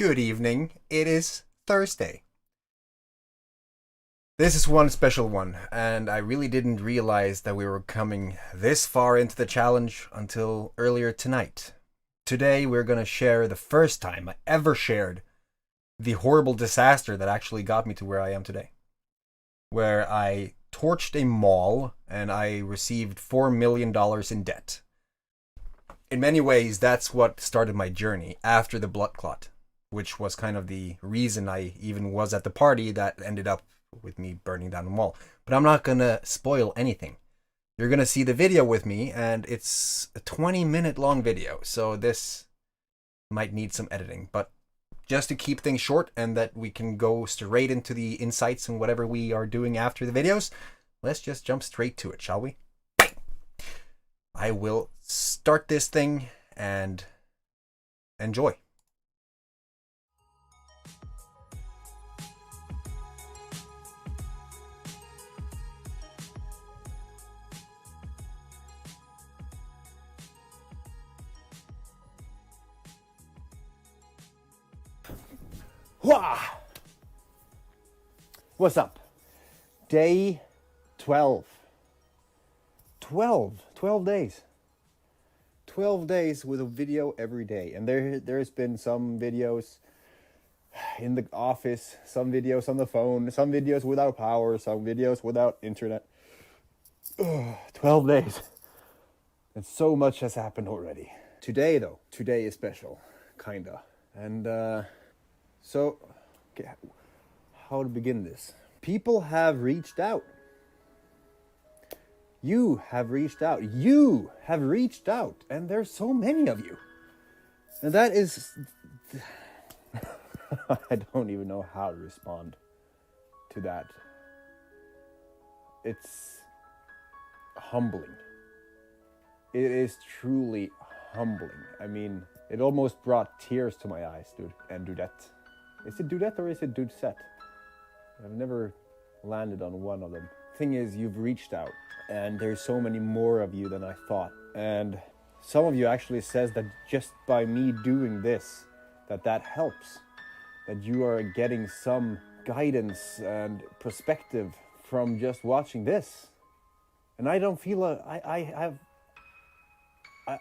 Good evening. It is Thursday. This is one special one, and I really didn't realize that we were coming this far into the challenge until earlier tonight. Today, we're going to share the first time I ever shared the horrible disaster that actually got me to where I am today. Where I torched a mall and I received $4 million in debt. In many ways, that's what started my journey after the blood clot, which was kind of the reason I even was at the party that ended up with me burning down the mall. But I'm not going to spoil anything. You're going to see the video with me, and it's a 20-minute long video, so this might need some editing. But just to keep things short and that we can go straight into the insights and whatever we are doing after the videos, let's just jump straight to it, shall we? I will start this thing and enjoy. Wah! What's up? Day 12. 12 days. 12 days with a video every day. And there's been some videos in the office, some videos on the phone, some videos without power, some videos without internet. 12 days. And so much has happened already. Today is special. Kinda. And, so, okay, how to begin this? People have reached out. You have reached out. You have reached out. And there's so many of you. And that is... I don't even know how to respond to that. It's humbling. It is truly humbling. I mean, it almost brought tears to my eyes, dude. And Dudette. Is it Dudette or is it Dudette? I've never landed on one of them. Thing is, you've reached out, and there's so many more of you than I thought. And some of you actually says that just by me doing this, that helps. That you are getting some guidance and perspective from just watching this. And I don't feel I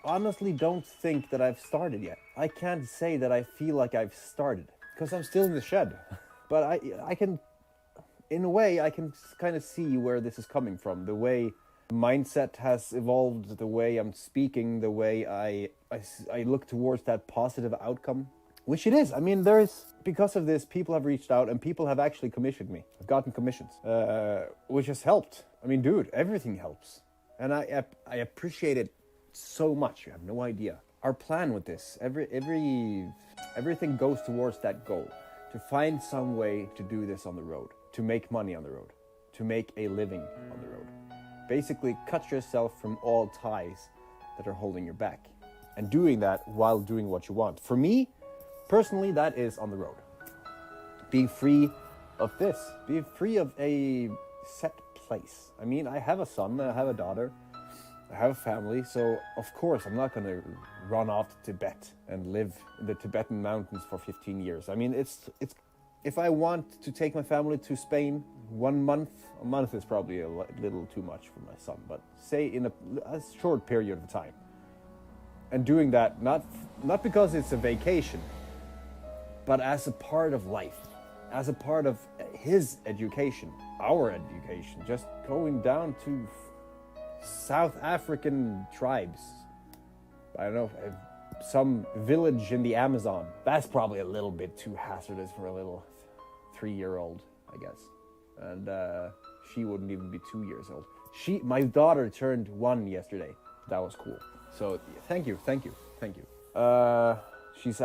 honestly don't think that I've started yet. I can't say that I feel like I've started. Because I'm still in the shed. But I can, in a way, I can kind of see where this is coming from. The way mindset has evolved, the way I'm speaking, the way I look towards that positive outcome. Which it is. I mean, because of this, people have reached out and people have actually commissioned me. I've gotten commissions, which has helped. I mean, dude, everything helps. And I appreciate it so much. You have no idea. Our plan with this, everything goes towards that goal. To find some way to do this on the road. To make money on the road. To make a living on the road. Basically, cut yourself from all ties that are holding you back. And doing that while doing what you want. For me, personally, that is on the road. Being free of this. Being free of a set place. I mean, I have a son, I have a daughter. I have a family, so of course I'm not going to run off to Tibet and live in the Tibetan mountains for 15 years. I mean, it's if I want to take my family to Spain 1 month, a month is probably a little too much for my son, but say in a short period of time. And doing that not because it's a vacation, but as a part of life, as a part of his education, our education, just going down to South African tribes. I don't know, some village in the Amazon. That's probably a little bit too hazardous for a little 3-year-old, I guess. And she wouldn't even be 2 years old. My daughter turned 1 yesterday. That was cool. So thank you. She's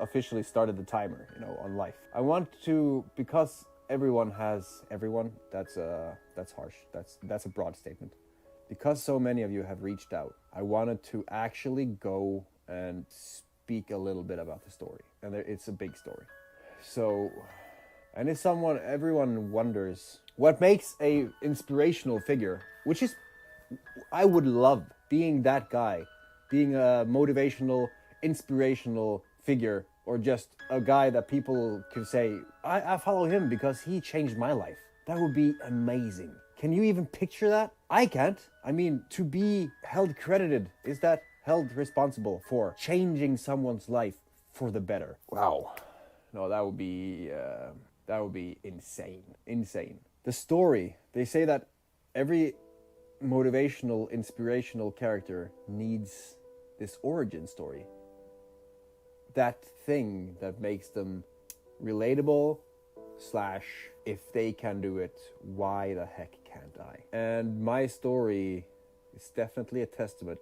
officially started the timer, on life. I want to, because everyone, that's harsh. That's a broad statement. Because so many of you have reached out, I wanted to actually go and speak a little bit about the story. And it's a big story. So, and if everyone wonders, what makes a inspirational figure, which is, I would love being that guy, being a motivational, inspirational figure, or just a guy that people could say, I follow him because he changed my life. That would be amazing. Can you even picture that? I can't. I mean, to be held credited, is that held responsible for changing someone's life for the better? Wow. No, that would be insane. Insane. The story, they say that every motivational, inspirational character needs this origin story. That thing that makes them relatable / if they can do it, why the heck can't I? And my story is definitely a testament.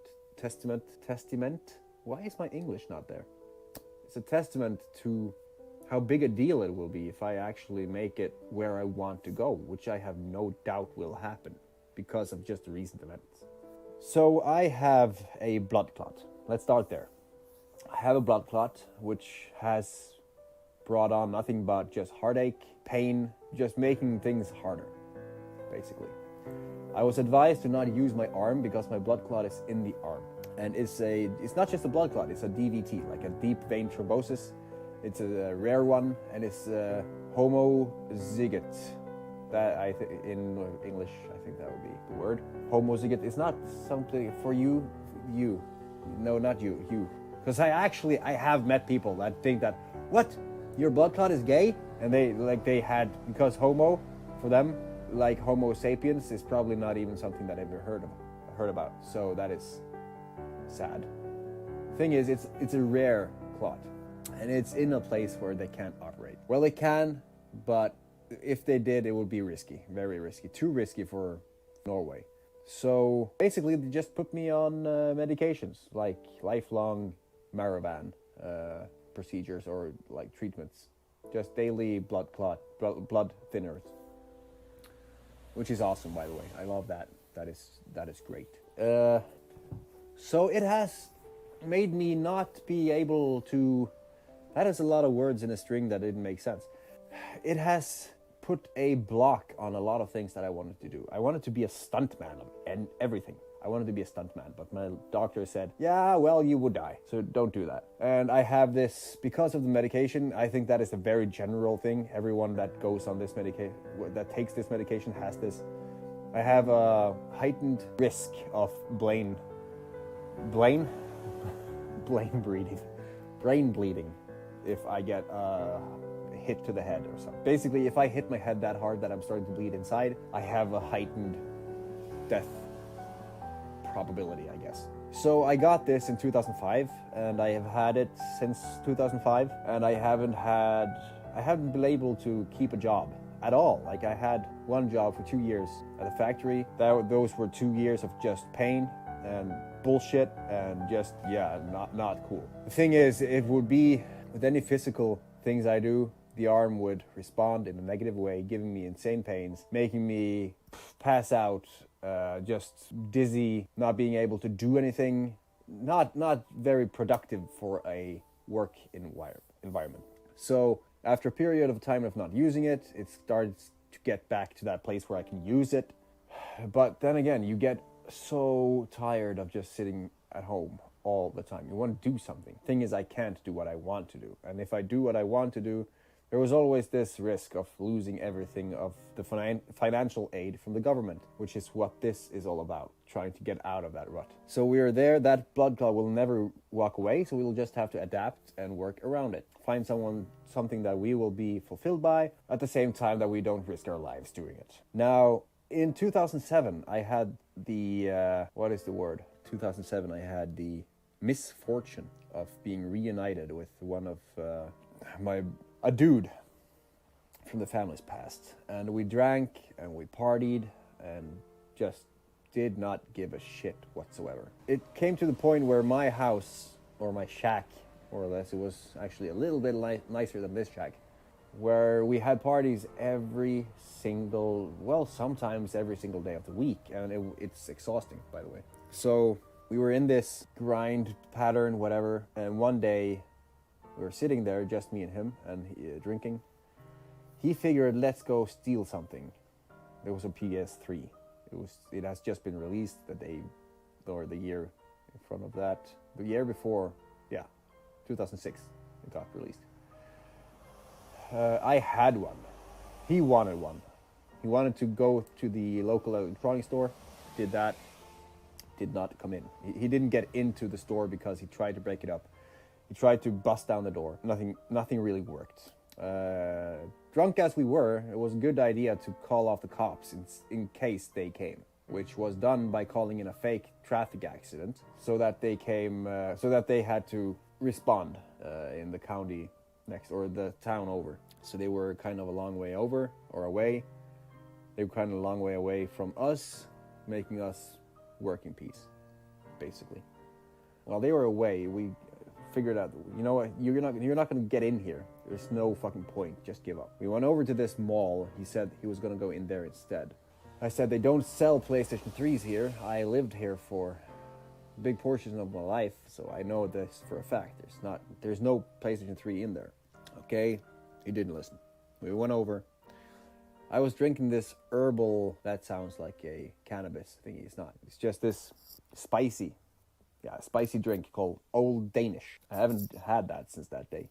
Why is my English not there? It's a testament to how big a deal it will be if I actually make it where I want to go, which I have no doubt will happen because of just recent events. So I have a blood clot. Let's start there. I have a blood clot which has brought on nothing but just heartache, pain, just making things harder, basically. I was advised to not use my arm because my blood clot is in the arm. And it's not just a blood clot, it's a DVT, like a deep vein thrombosis. It's a rare one, and it's homozygote. That in English, I think that would be the word. Homozygote is not something for you. No, not you. Because I have met people that think that, what? Your blood clot is gay? And they had, because homo, for them, like Homo sapiens, is probably not even something that I've ever heard about. So that is sad. Thing is, it's a rare clot. And it's in a place where they can't operate. Well, they can, but if they did, it would be risky. Very risky. Too risky for Norway. So basically, they just put me on medications, like lifelong Maravan procedures or like treatments. Just daily blood thinners. Which is awesome, by the way. I love that. That is great. So it has made me not be able to... That is a lot of words in a string that didn't make sense. It has put a block on a lot of things that I wanted to do. I wanted to be a stuntman and everything. I wanted to be a stuntman, but my doctor said, yeah, well, you would die, so don't do that. And I have this, because of the medication, I think that is a very general thing. Everyone that goes on this medication, that takes this medication has this. I have a heightened risk of brain bleeding if I get hit to the head or something. Basically, if I hit my head that hard that I'm starting to bleed inside, I have a heightened death probability, I guess. So I got this in 2005, and I have had it since 2005, and I haven't been able to keep a job at all. Like, I had one job for 2 years at a factory. Those were 2 years of just pain and bullshit and just, not cool. The thing is, it would be with any physical things I do, the arm would respond in a negative way, giving me insane pains, making me pass out, just dizzy, not being able to do anything, not very productive for a work environment. So after a period of time of not using it, it started to get back to that place where I can use it. But then again, you get so tired of just sitting at home all the time. You want to do something. Thing is, I can't do what I want to do. And if I do what I want to do, there was always this risk of losing everything of the financial aid from the government, which is what this is all about, trying to get out of that rut. So we are there. That blood clot will never walk away, so we will just have to adapt and work around it. Find something that we will be fulfilled by, at the same time that we don't risk our lives doing it. Now, in 2007, I had the, 2007, I had the misfortune of being reunited with one of a dude from the family's past. And we drank and we partied and just did not give a shit whatsoever. It came to the point where my house, or my shack, more or less, it was actually a little bit nicer than this shack, where we had parties sometimes every single day of the week. And it's exhausting, by the way. So we were in this grind pattern, whatever, and one day we were sitting there, just me and him, and drinking. He figured, let's go steal something. There was a PS3. It has just been released the year in front of that. The year before, 2006. got released. I had one. He wanted one. He wanted to go to the local electronics store. Did that. Did not come in. He didn't get into the store because he tried to break it up. He tried to bust down the door. Nothing really worked. Drunk as we were, it was a good idea to call off the cops in case they came, which was done by calling in a fake traffic accident so that they came, so that they had to respond in the county next, or the town over. So they were kind of a long way over or away. They were kind of a long way away from us, making us work in peace, basically. While they were away, we figured out, you know what, you're not going to get in here. There's no fucking point. Just give up. We went over to this mall. He said he was going to go in there instead. I said, they don't sell PlayStation 3s here. I lived here for big portions of my life, so I know this for a fact. There's no PlayStation 3 in there. Okay? He didn't listen. We went over. I was drinking this herbal, that sounds like a cannabis thingy. It's not. It's just this spicy drink called Old Danish. I haven't had that since that day.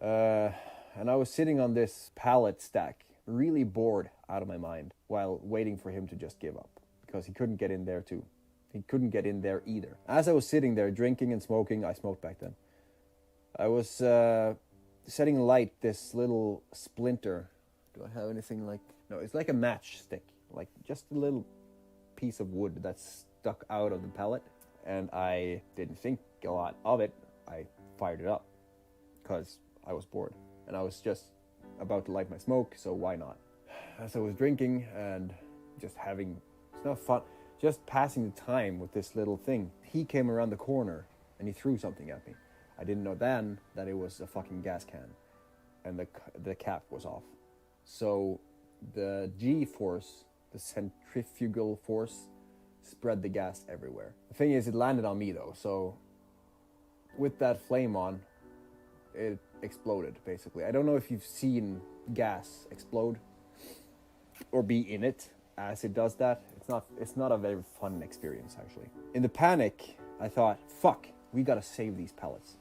And I was sitting on this pallet stack, really bored out of my mind, while waiting for him to just give up, because he couldn't get in there too. He couldn't get in there either. As I was sitting there drinking and smoking, I smoked back then, I was setting light this little splinter. Do I have anything like... No, it's like a matchstick, like just a little piece of wood that's stuck out of the pallet. And I didn't think a lot of it. I fired it up because I was bored. And I was just about to light my smoke, so why not? As I was drinking and just having... It's not fun. Just passing the time with this little thing. He came around the corner and he threw something at me. I didn't know then that it was a fucking gas can. And the cap was off. So the G-force, the centrifugal force, spread the gas everywhere. The thing is, it landed on me though, so with that flame on, it exploded basically. I don't know if you've seen gas explode or be in it as it does that. It's not a very fun experience actually. In the panic, I thought, fuck, we gotta save these pellets.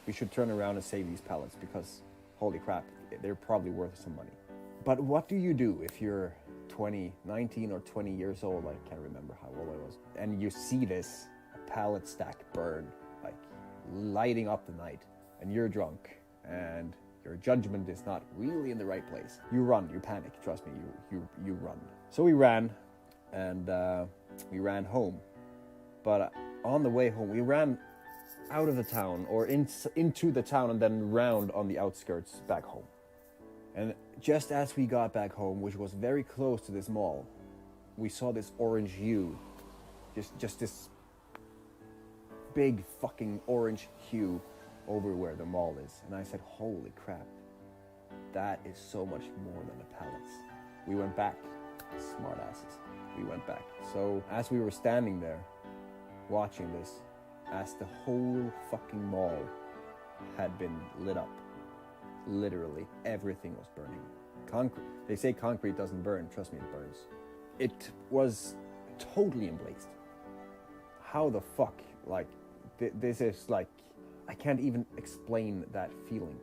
We should turn around and save these pellets because holy crap, they're probably worth some money. But what do you do if you're 19 or 20 years old, I can't remember how old I was, and you see this pallet stack burn, like lighting up the night, and you're drunk, and your judgment is not really in the right place. You run, you panic, trust me, you run. So we ran, and we ran home. But on the way home, we ran out of the town, or into the town, and then round on the outskirts back home. And just as we got back home, which was very close to this mall, we saw this orange hue. Just this big fucking orange hue over where the mall is. And I said, holy crap, that is so much more than the pallets. We went back, smart asses. We went back. So as we were standing there, watching this, as the whole fucking mall had been lit up, literally everything was burning. They say concrete doesn't burn. Trust me, it burns. It was totally emblazed. How the fuck? Like, this is like, I can't even explain that feeling.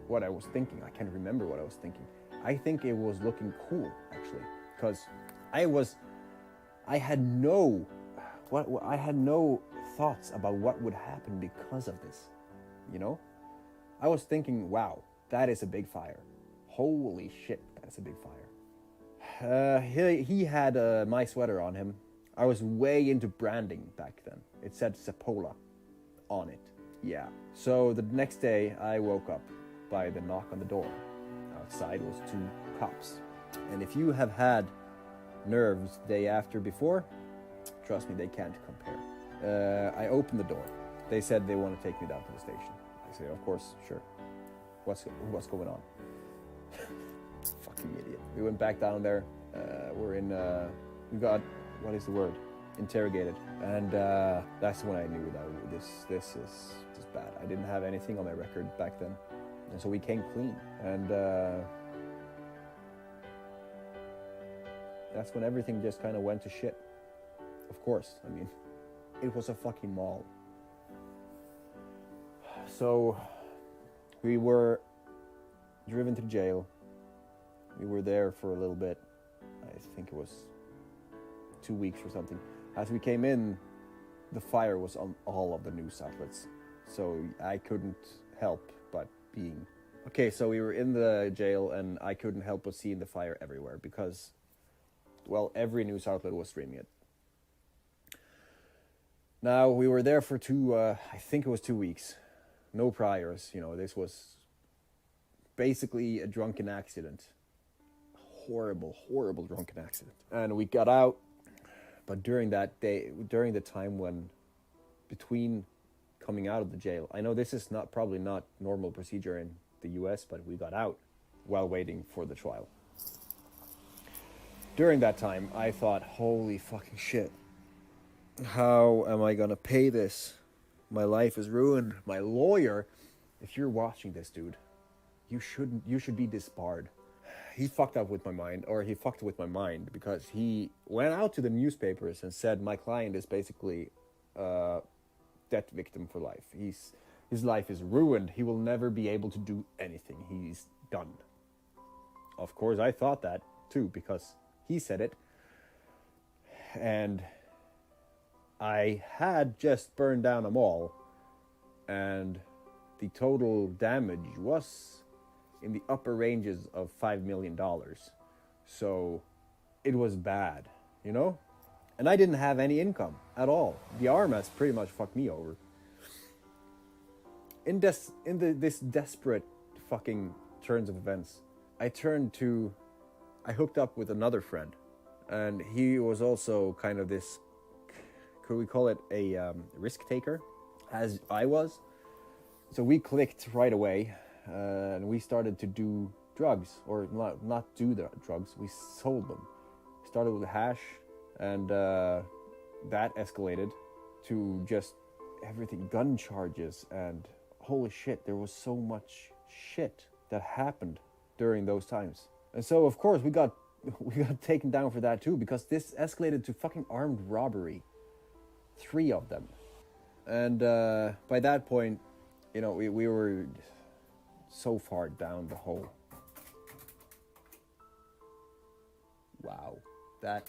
What I was thinking, I can't remember what I was thinking. I think it was looking cool, actually, because I had no thoughts about what would happen because of this, you know? I was thinking, wow, that is a big fire. Holy shit, that's a big fire. He had my sweater on him. I was way into branding back then. It said Sepola on it. Yeah. So the next day I woke up by the knock on the door. Outside was 2 cops. And if you have had nerves the day after before, trust me, they can't compare. I opened the door. They said they want to take me down to the station. I said, of course, sure. What's going on? Fucking idiot. We went back down there. We got, what is the word? Interrogated. And that's when I knew that this is bad. I didn't have anything on my record back then. And so we came clean. And that's when everything just kind of went to shit. Of course, I mean, it was a fucking mall. So We were driven to jail. We were there for a little bit. I think it was 2 weeks or something. As we came in, the fire was on all of the news outlets. So I couldn't help but being... Okay, so we were in the jail and I couldn't help but seeing the fire everywhere because, well, every news outlet was streaming it. Now, we were there for I think it was 2 weeks. No priors, this was basically a drunken accident. Horrible, horrible drunken accident. And we got out, but during that day, during the time when, between coming out of the jail, I know this is probably not normal procedure in the US, but we got out while waiting for the trial. During that time, I thought, holy fucking shit. How am I gonna pay this? My life is ruined. My lawyer, if you're watching this, dude, you should be disbarred. He fucked with my mind because he went out to the newspapers and said my client is basically a death victim for life. His life is ruined. He will never be able to do anything. He's done. Of course, I thought that too because he said it. And I had just burned down a mall, and the total damage was in the upper ranges of $5 million. So it was bad, And I didn't have any income at all. The RMS pretty much fucked me over. In this desperate fucking turns of events, I hooked up with another friend, and he was also kind of this, could we call it a risk taker, as I was. So we clicked right away, and we started to do drugs, or not do the drugs, we sold them. Started with hash, and that escalated to just everything, gun charges, and holy shit, there was so much shit that happened during those times. And so of course we got taken down for that too, because this escalated to fucking armed robbery. 3 of them. And by that point, we were so far down the hole. Wow, that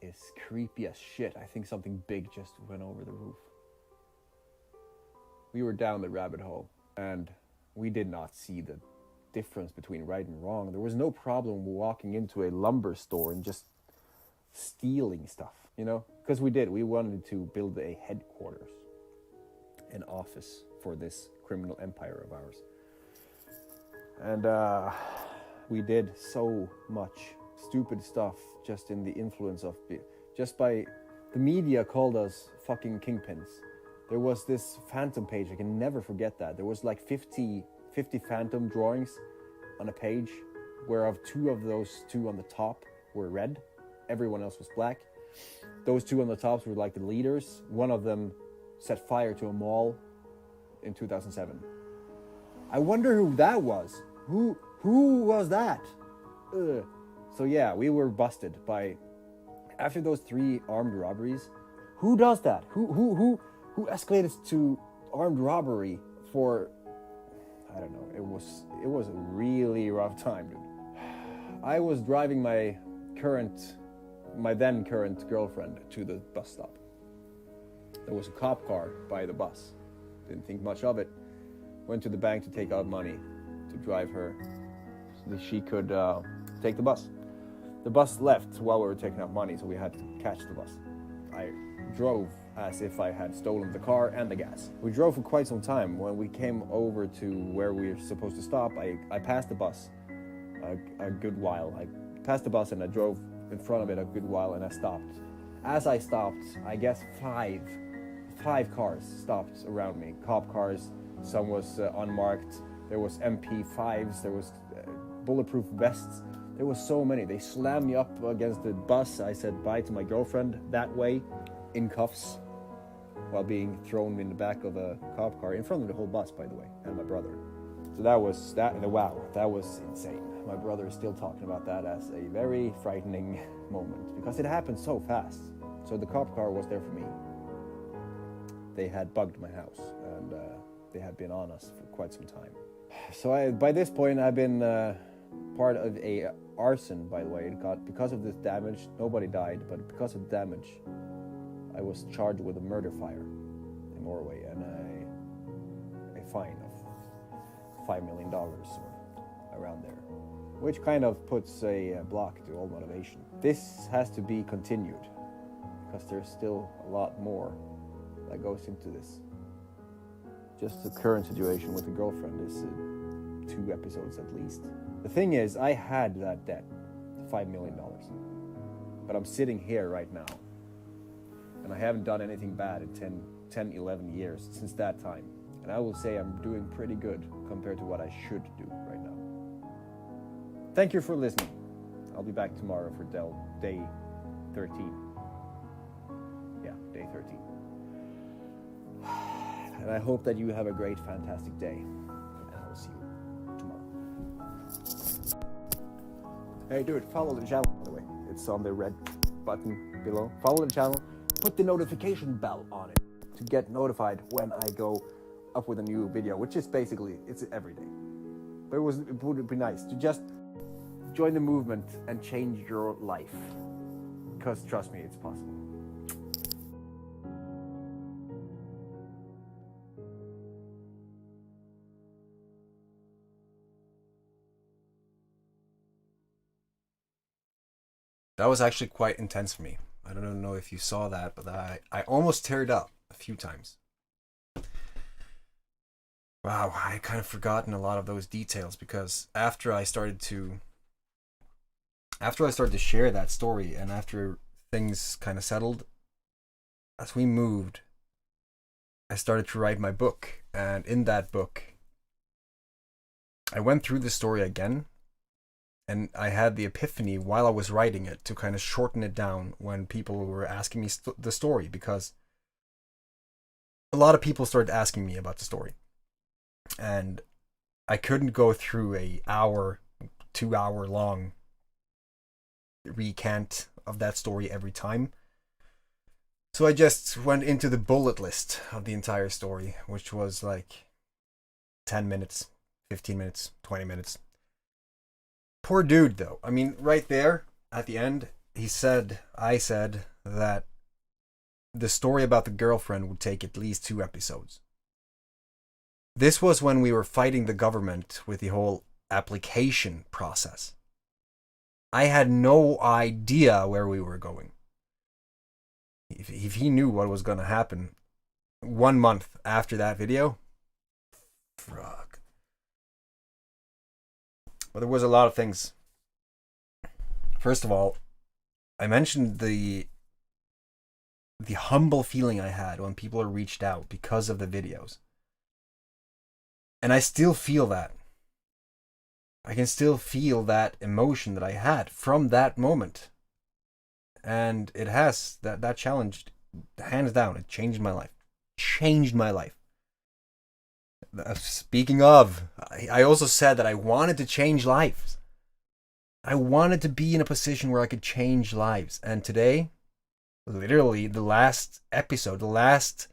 is creepy as shit. I think something big just went over the roof. We were down the rabbit hole, and we did not see the difference between right and wrong. There was no problem walking into a lumber store and just stealing stuff, because we wanted to build a headquarters, an office for this criminal empire of ours. And we did so much stupid stuff just in the influence of just by the media called us fucking kingpins. There was this phantom page, I can never forget that. There was like 50 phantom drawings on a page, whereof 2 of those 2 on the top were red. Everyone else was black. Those 2 on the tops were like the leaders. One of them set fire to a mall in 2007. I wonder who that was. Who was that? Ugh. So yeah, we were busted after those 3 armed robberies. Who does that? Who escalated to armed robbery for, I don't know. It was a really rough time, dude. I was driving my then current girlfriend to the bus stop. There was a cop car by the bus. Didn't think much of it. Went to the bank to take out money to drive her so that she could take the bus. The bus left while we were taking out money, so we had to catch the bus. I drove as if I had stolen the car and the gas. We drove for quite some time. When we came over to where we were supposed to stop, I passed the bus a good while. I passed the bus and I drove in front of it a good while, and I stopped. As I stopped, I guess five cars stopped around me. Cop cars, some was unmarked. There was MP5s, there was bulletproof vests. There was so many. They slammed me up against the bus. I said bye to my girlfriend that way, in cuffs, while being thrown in the back of a cop car, in front of the whole bus, by the way, and my brother. So that was insane. My brother is still talking about that as a very frightening moment, because it happened so fast. So the cop car was there for me. they had bugged my house, and they had been on us for quite some time. So by this point, I've been part of a arson, by the way. Because of this damage, nobody died, but because of damage, I was charged with a murder fire in Norway, and a fine of $5 million or around there, which kind of puts a block to all motivation. This has to be continued, because there's still a lot more that goes into this. Just the current situation with the girlfriend is 2 episodes at least. The thing is, I had that debt, $5 million, but I'm sitting here right now, and I haven't done anything bad in 10, 11 years since that time. And I will say I'm doing pretty good compared to what I should do right now. Thank you for listening. I'll be back tomorrow for day 13. Yeah, day 13. And I hope that you have a great, fantastic day. And I'll see you tomorrow. Hey dude, follow the channel, by the way. It's on the red button below. Follow the channel. Put the notification bell on it to get notified when I go up with a new video, which is basically, it's every day. But it would be nice to just join the movement and change your life. Because trust me, it's possible. That was actually quite intense for me. I don't know if you saw that, but I almost teared up a few times. Wow, I had kind of forgotten a lot of those details, because after I started to share that story, and after things kind of settled, as we moved, I started to write my book. And in that book, I went through the story again, and I had the epiphany while I was writing it to kind of shorten it down when people were asking me the story, because a lot of people started asking me about the story. And I couldn't go through a 2 hour long recant of that story every time. So I just went into the bullet list of the entire story, which was like 10 minutes, 15 minutes, 20 minutes. Poor dude, though. I mean, right there at the end, I said that the story about the girlfriend would take at least 2 episodes. This was when we were fighting the government with the whole application process. I had no idea where we were going. If he knew what was going to happen 1 month after that video, fuck. But there was a lot of things. First of all, I mentioned the humble feeling I had when people reached out because of the videos. And I still feel that. I can still feel that emotion that I had from that moment. And it has, that challenge, hands down, it changed my life. Changed my life. Speaking of, I also said that I wanted to change lives. I wanted to be in a position where I could change lives. And today, literally the last episode, the last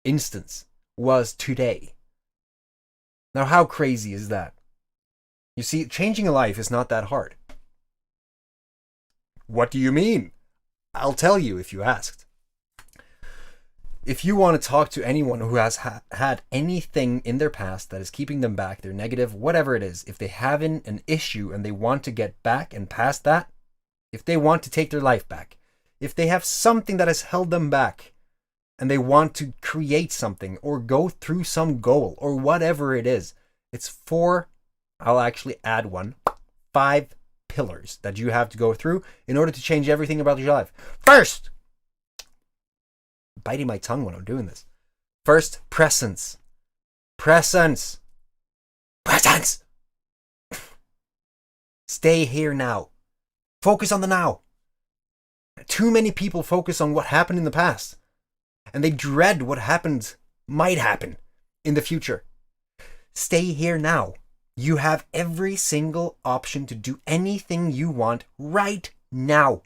instance was today. Now, how crazy is that? You see, changing a life is not that hard. What do you mean? I'll tell you if you asked. If you want to talk to anyone who has had anything in their past that is keeping them back, they're negative, whatever it is, if they have an issue and they want to get back and past that, if they want to take their life back, if they have something that has held them back and they want to create something or go through some goal or whatever it is, it's 4, I'll actually add 5 pillars that you have to go through in order to change everything about your life. First, biting my tongue when I'm doing this. First, presence. Presence. Presence. Stay here now. Focus on the now. Too many people focus on what happened in the past, and they dread what might happen in the future. Stay here now. You have every single option to do anything you want right now.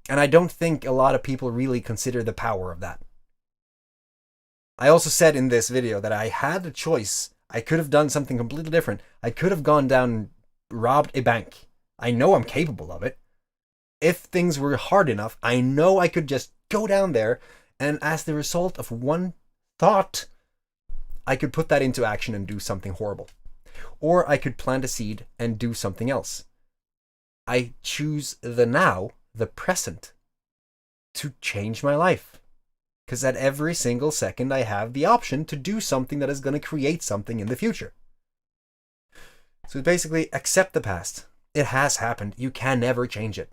And I don't think a lot of people really consider the power of that. I also said in this video that I had a choice. I could have done something completely different. I could have gone down and robbed a bank. I know I'm capable of it. If things were hard enough, I know I could just go down there, and as the result of one thought, I could put that into action and do something horrible. Or I could plant a seed and do something else. I choose the now, the present, to change my life. Because at every single second, I have the option to do something that is going to create something in the future. So basically, accept the past. It has happened. You can never change it.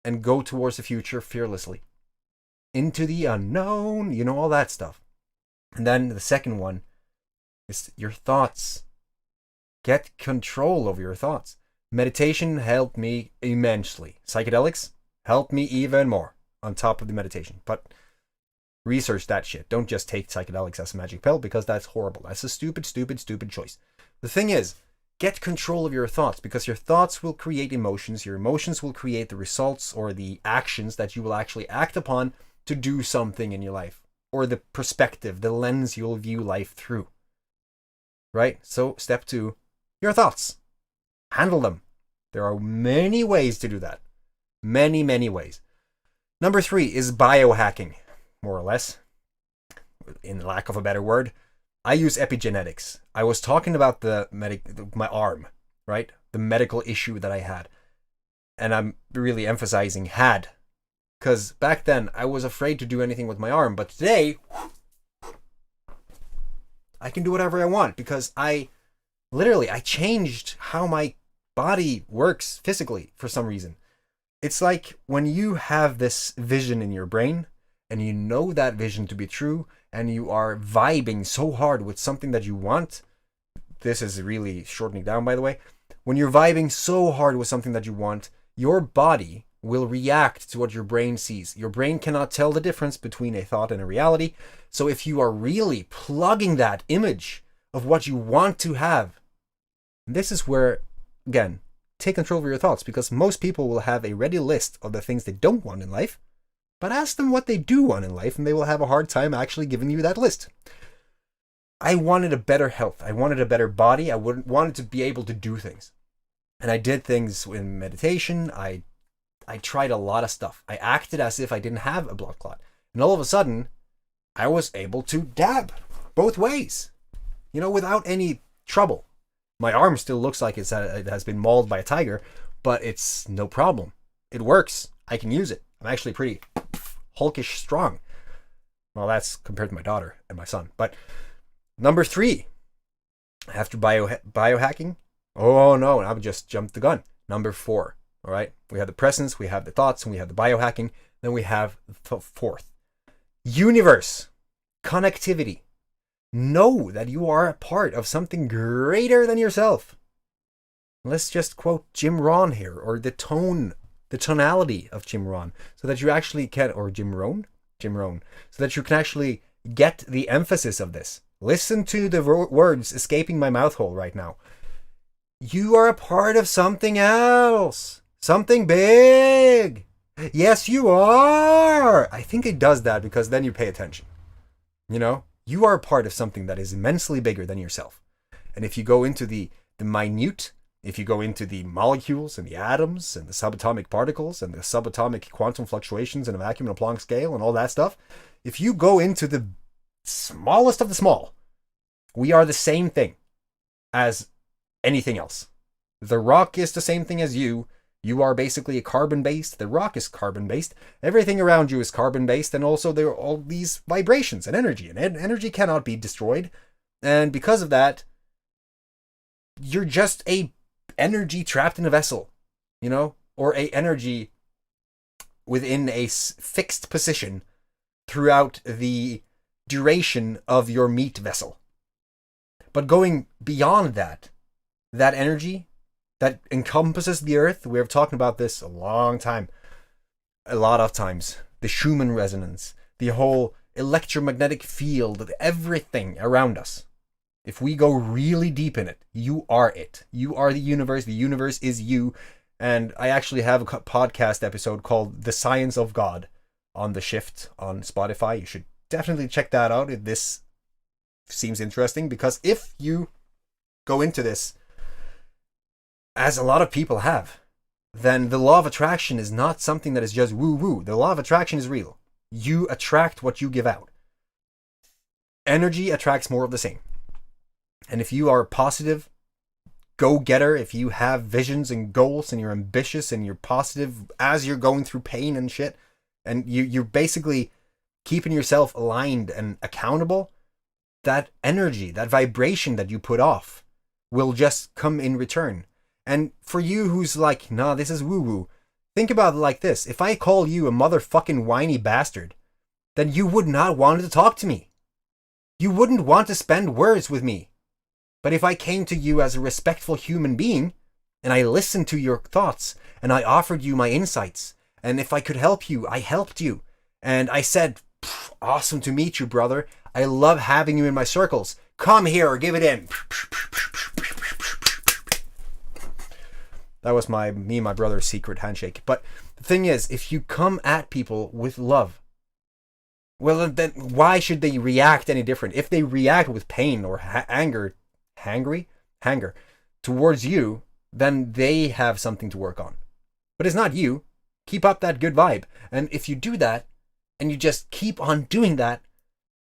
And go towards the future fearlessly. Into the unknown, all that stuff. And then the second one is your thoughts. Get control over your thoughts. Meditation helped me immensely. Psychedelics helped me even more on top of the meditation. But research that shit. Don't just take psychedelics as a magic pill, because that's horrible. That's a stupid choice. The thing is, get control of your thoughts, because your thoughts will create emotions. Your emotions will create the results or the actions that you will actually act upon to do something in your life, or the perspective, the lens you'll view life through. Right? So step 2, your thoughts. Handle them. There are many ways to do that. Many ways. Number 3 is biohacking, more or less, in lack of a better word. I use epigenetics. I was talking about my arm, right? The medical issue that I had. And I'm really emphasizing had. Because back then, I was afraid to do anything with my arm. But today, I can do whatever I want. Because I changed how my body works physically for some reason. It's like when you have this vision in your brain, and you know that vision to be true, and you are vibing so hard with something that you want. This is really shortening down, by the way. When you're vibing so hard with something that you want, your body will react to what your brain sees. Your brain cannot tell the difference between a thought and a reality. So if you are really plugging that image of what you want to have, this is where, again, take control of your thoughts, because most people will have a ready list of the things they don't want in life. But ask them what they do want in life, and they will have a hard time actually giving you that list. I wanted a better health. I wanted a better body. I wanted to be able to do things. And I did things in meditation. I tried a lot of stuff. I acted as if I didn't have a blood clot. And all of a sudden, I was able to dab both ways, without any trouble. My arm still looks like it has been mauled by a tiger, but it's no problem. It works. I can use it. I'm actually pretty hulkish strong. Well, that's compared to my daughter and my son. But number 3, after biohacking, oh no, I just jumped the gun. Number 4, all right? We have the presence, we have the thoughts, and we have the biohacking. Then we have the 4th. Universe. Connectivity. Know that you are a part of something greater than yourself. Let's just quote Jim Rohn here, or the tonality of Jim Rohn, so that you actually can, or Jim Rohn, so that you can actually get the emphasis of this. Listen to the words escaping my mouth hole right now. You are a part of something else, something big. Yes, you are. I think it does that because then you pay attention. You are a part of something that is immensely bigger than yourself. And if you go into the minute, if you go into the molecules and the atoms and the subatomic particles and the subatomic quantum fluctuations in a vacuum and a Planck scale and all that stuff, if you go into the smallest of the small, we are the same thing as anything else. The rock is the same thing as you. You are basically a carbon-based. The rock is carbon-based. Everything around you is carbon-based. And also there are all these vibrations and energy. And energy cannot be destroyed. And because of that, you're just a energy trapped in a vessel, or a energy within a fixed position throughout the duration of your meat vessel. But going beyond that energy that encompasses the earth, we've talked about this a lot of times, the Schumann resonance, the whole electromagnetic field, everything around us. If we go really deep in it, you are it. You are the universe is you. And I actually have a podcast episode called The Science of God on The Shift on Spotify. You should definitely check that out if this seems interesting, because if you go into this, as a lot of people have, then the law of attraction is not something that is just woo-woo. The law of attraction is real. You attract what you give out. Energy attracts more of the same. And if you are positive, go-getter, if you have visions and goals and you're ambitious and you're positive as you're going through pain and shit, and you're basically keeping yourself aligned and accountable, that energy, that vibration that you put off will just come in return. And for you who's like, nah, this is woo-woo, think about it like this. If I call you a motherfucking whiny bastard, then you would not want to talk to me. You wouldn't want to spend words with me. But if I came to you as a respectful human being, and I listened to your thoughts, and I offered you my insights, and if I could help you, I helped you, and I said, awesome to meet you, brother. I love having you in my circles. Come here, give it in. That was me and my brother's secret handshake. But the thing is, if you come at people with love, well, then why should they react any different? If they react with pain or anger towards you, then they have something to work on. But it's not you. Keep up that good vibe. And if you do that, and you just keep on doing that,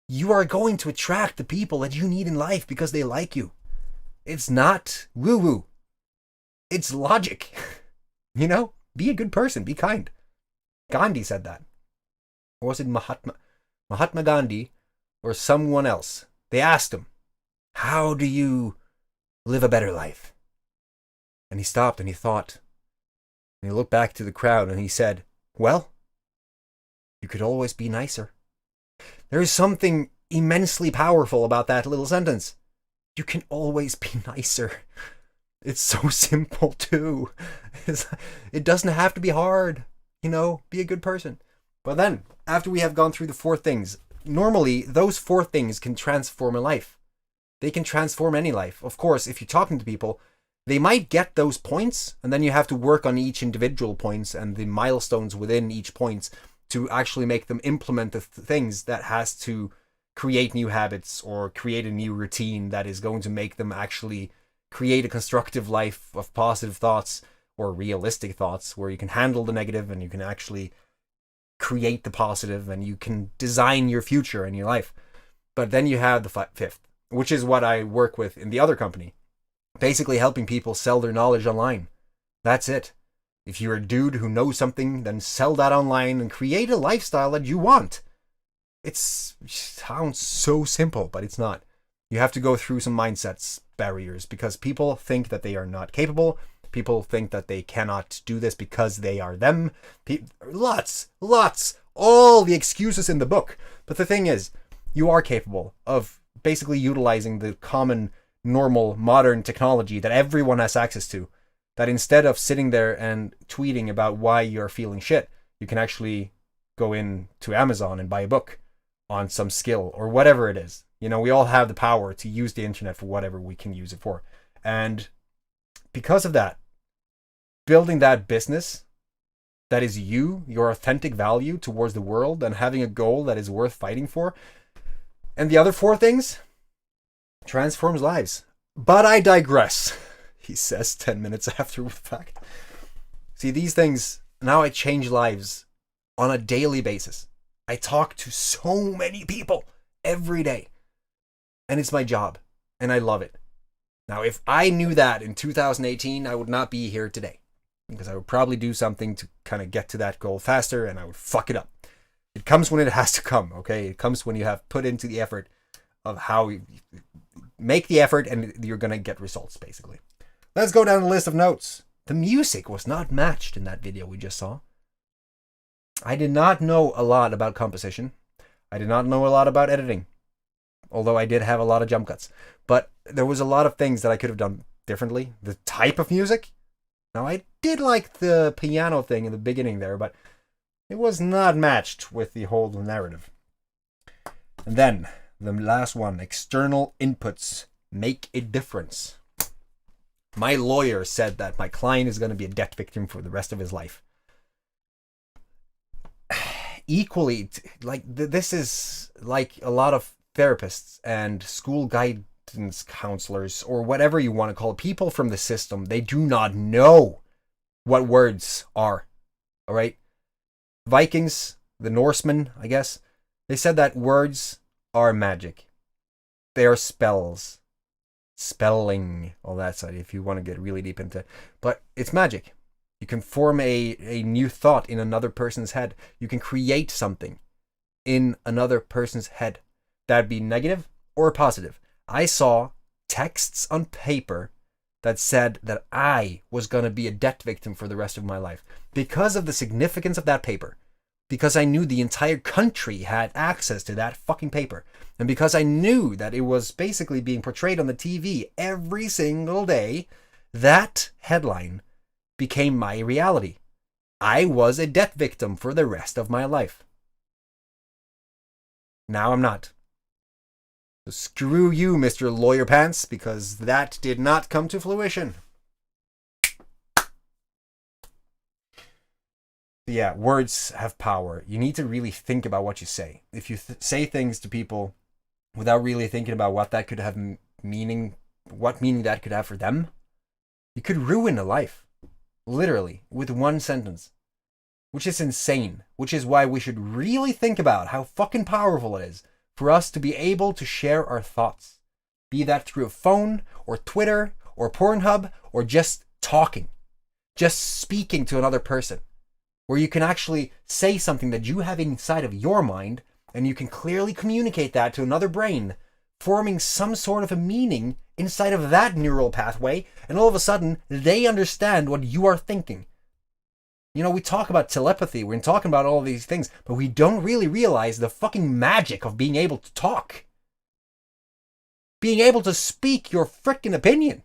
you are going to attract the people that you need in life because they like you. It's not woo-woo. It's logic. You know? Be a good person. Be kind. Gandhi said that. Or was it Mahatma Gandhi or someone else? They asked him, how do you live a better life? And he stopped and he thought. And he looked back to the crowd and he said, well, you could always be nicer. There is something immensely powerful about that little sentence. You can always be nicer. It's so simple too. It doesn't have to be hard. You know, be a good person. But then, after we have gone through the 4 things, normally those 4 things can transform a life. They can transform any life. Of course, if you're talking to people, they might get those points, and then you have to work on each individual points and the milestones within each points to actually make them implement the things that has to create new habits or create a new routine that is going to make them actually create a constructive life of positive thoughts or realistic thoughts where you can handle the negative and you can actually create the positive and you can design your future and your life. But then you have the 5th, which is what I work with in the other company. Basically helping people sell their knowledge online. That's it. If you're a dude who knows something, then sell that online and create a lifestyle that you want. It sounds so simple, but it's not. You have to go through some mindsets barriers because people think that they are not capable. People think that they cannot do this because they are them. Lots, all the excuses in the book. But the thing is, you are capable of basically utilizing the common, normal, modern technology that everyone has access to. That instead of sitting there and tweeting about why you're feeling shit, you can actually go in to Amazon and buy a book on some skill or whatever it is. You know, we all have the power to use the internet for whatever we can use it for. And because of that, building that business that is you, your authentic value towards the world, and having a goal that is worth fighting for, and the other 4 things, transforms lives. But I digress, he says 10 minutes after the fact. See, these things, now I change lives on a daily basis. I talk to so many people every day. And it's my job. And I love it. Now, if I knew that in 2018, I would not be here today. Because I would probably do something to kind of get to that goal faster and I would fuck it up. It comes when it has to come, okay? It comes when you have put into the effort of how you make the effort and you're going to get results, basically. Let's go down the list of notes. The music was not matched in that video we just saw. I did not know a lot about composition. I did not know a lot about editing. Although I did have a lot of jump cuts. But there was a lot of things that I could have done differently. The type of music. Now, I did like the piano thing in the beginning there, but it was not matched with the whole narrative. And then, the last one, external inputs make a difference. My lawyer said that my client is going to be a debt victim for the rest of his life. equally like this is like a lot of therapists and school guidance counselors, or whatever you want to call it, people from the system. They do not know what words are. All right. Vikings, the Norsemen, I guess, they said that words are magic. They are spells, spelling, all that side, if you want to get really deep into it. But it's magic. You can form a new thought in another person's head. You can create something in another person's head. That'd be negative or positive. I saw texts on paper that said that I was going to be a debt victim for the rest of my life because of the significance of that paper. Because I knew the entire country had access to that fucking paper. And because I knew that it was basically being portrayed on the TV every single day, that headline became my reality. I was a debt victim for the rest of my life. Now I'm not. So screw you, Mr. Lawyer Pants, because that did not come to fruition. Yeah, words have power. You need to really think about what you say. If you say things to people without really thinking about what that could have meaning, what meaning that could have for them, you could ruin a life. Literally, with one sentence. Which is insane. Which is why we should really think about how fucking powerful it is for us to be able to share our thoughts. Be that through a phone, or Twitter, or Pornhub, or just talking. Just speaking to another person. Where you can actually say something that you have inside of your mind, and you can clearly communicate that to another brain, forming some sort of a meaning inside of that neural pathway, and all of a sudden, they understand what you are thinking. You know, we talk about telepathy, we're talking about all these things, but we don't really realize the fucking magic of being able to talk. Being able to speak your frickin' opinion.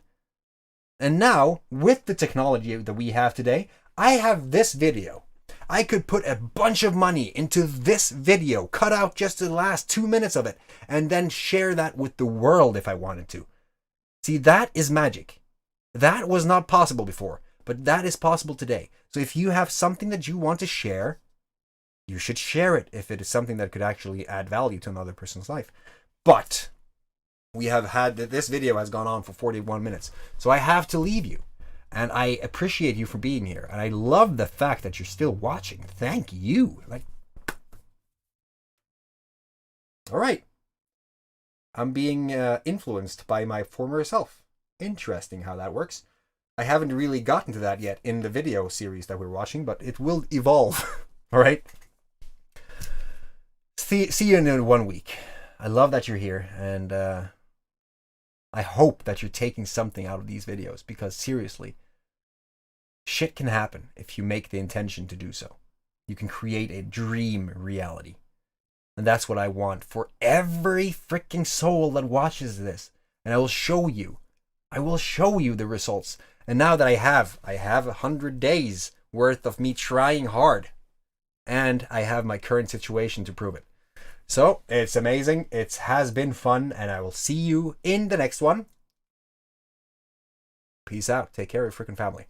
And now, with the technology that we have today, I have this video. I could put a bunch of money into this video, cut out just the last 2 minutes of it, and then share that with the world if I wanted to. See, that is magic. That was not possible before, but that is possible today. So if you have something that you want to share, you should share it if it is something that could actually add value to another person's life. But we have had, this video has gone on for 41 minutes, so I have to leave you. And I appreciate you for being here. And I love the fact that you're still watching. Thank you. All right. I'm being influenced by my former self. Interesting how that works. I haven't really gotten to that yet in the video series that we're watching, but it will evolve. All right. See you in 1 week. I love that you're here. And I hope that you're taking something out of these videos, because seriously, shit can happen if you make the intention to do so. You can create a dream reality. And that's what I want for every freaking soul that watches this. And I will show you the results. And now that I have 100 days worth of me trying hard. And I have my current situation to prove it. So, it's amazing. It has been fun. And I will see you in the next one. Peace out. Take care of your freaking family.